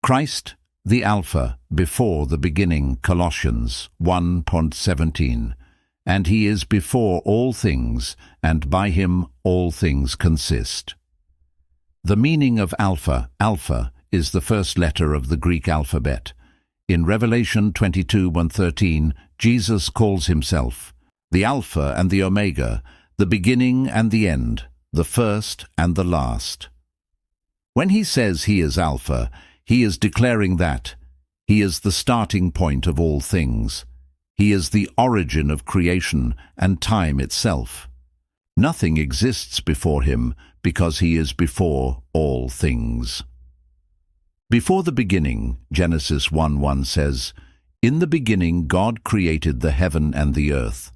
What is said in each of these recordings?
Christ, the Alpha, before the beginning, Colossians 1:17. And he is before all things, and by him all things consist. The meaning of Alpha, Alpha, is the first letter of the Greek alphabet. In Revelation 22:13, Jesus calls himself the Alpha and the Omega, the beginning and the end, the first and the last. When he says he is Alpha, he is declaring that he is the starting point of all things. He is the origin of creation and time itself. Nothing exists before him because he is before all things. Before the beginning, Genesis 1:1 says, "In the beginning God created the heaven and the earth."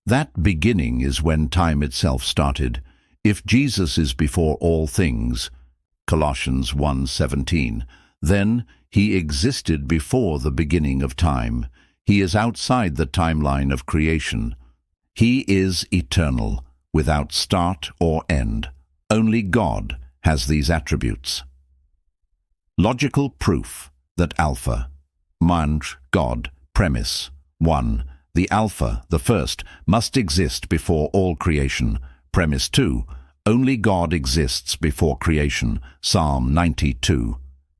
That beginning is when time itself started. If Jesus is before all things, Colossians 1:17, then he existed before the beginning of time. He is outside the timeline of creation. He is eternal, without start or end. Only God has these attributes. Logical proof that Alpha, Manj, God, premise. 1. The Alpha, the first, must exist before all creation. Premise 2. Only God exists before creation. Psalm 92.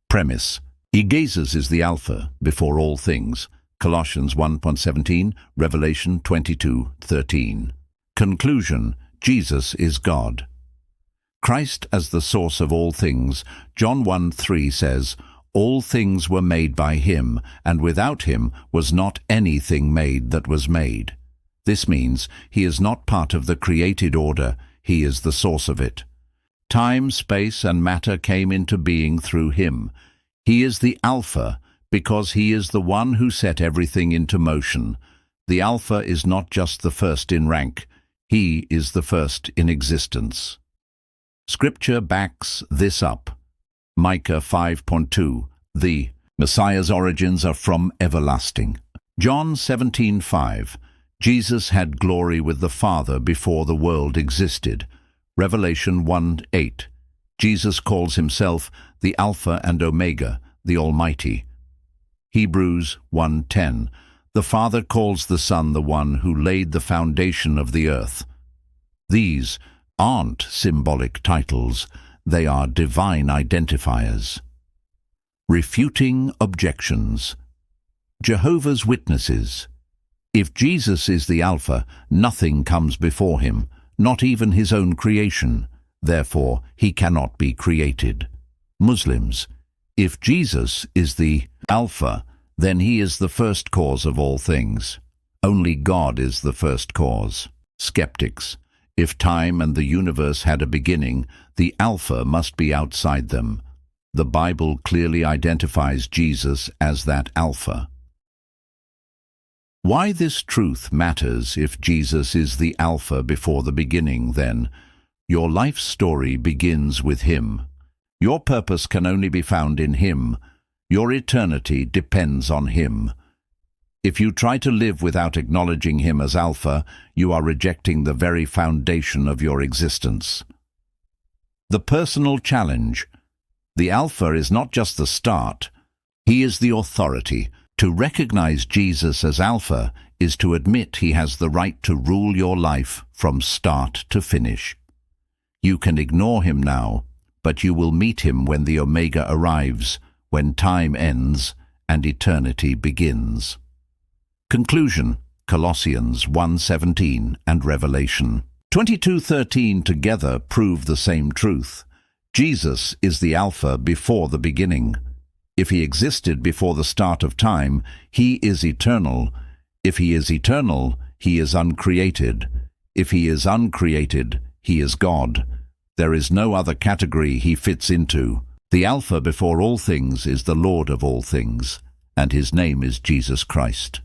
Premise. Jesus is the Alpha before all things. Colossians 1:17, Revelation 22:13. Conclusion. Jesus is God. Christ as the source of all things. John 1:3 says, "All things were made by him, and without him was not anything made that was made." This means he is not part of the created order, he is the source of it. Time, space, and matter came into being through him. He is the Alpha because he is the one who set everything into motion. The Alpha is not just the first in rank, he is the first in existence. Scripture backs this up. Micah 5:2, the Messiah's origins are from everlasting. John 17:5, Jesus had glory with the Father before the world existed. Revelation 1:8, Jesus calls himself the Alpha and Omega, the Almighty. Hebrews 1:10, the Father calls the Son the one who laid the foundation of the earth. These aren't symbolic titles, they are divine identifiers. Refuting objections. Jehovah's Witnesses. If Jesus is the Alpha, nothing comes before him, not even his own creation. Therefore, he cannot be created. Muslims. If Jesus is the Alpha, then he is the first cause of all things. Only God is the first cause. Skeptics. If time and the universe had a beginning, the Alpha must be outside them. The Bible clearly identifies Jesus as that Alpha. Why this truth matters if Jesus is the Alpha before the beginning, then? Your life story begins with him. Your purpose can only be found in him. Your eternity depends on him. If you try to live without acknowledging him as Alpha, you are rejecting the very foundation of your existence. The personal challenge. The Alpha is not just the start, he is the authority. To recognize Jesus as Alpha is to admit he has the right to rule your life from start to finish. You can ignore him now, but you will meet him when the Omega arrives, when time ends and eternity begins. Conclusion. Colossians 1:17 and Revelation 22:13 together prove the same truth. Jesus is the Alpha before the beginning. If he existed before the start of time, he is eternal. If he is eternal, he is uncreated. If he is uncreated, he is God. There is no other category he fits into. The Alpha before all things is the Lord of all things, and his name is Jesus Christ.